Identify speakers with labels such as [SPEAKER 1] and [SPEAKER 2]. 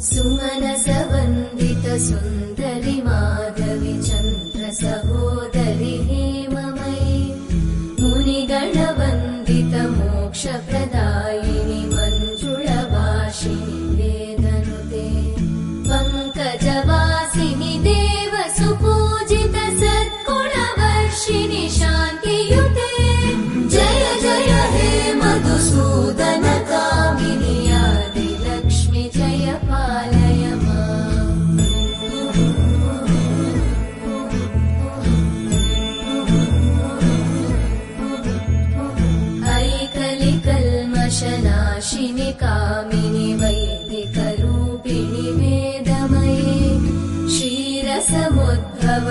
[SPEAKER 1] सुमनसवन्दित सुन्दरि माधवि चन्द्र सहोदरि हेममयि मुनिगणवन्दित मोक्षप्रदायिनि मञ्जुळभाषिणि वेदनुते पङ्कजवासिनि देव सुपूजित सद्गुणवर्षिणि शान्तियुते जय जय हे मधुसूदन कामिनि आदिलक्ष्मि जय पालय माम् ऐकलिकल्मषनाशिनि कामिनि वैदिकरूपिणि वेदमये क्षीरसमुद्भव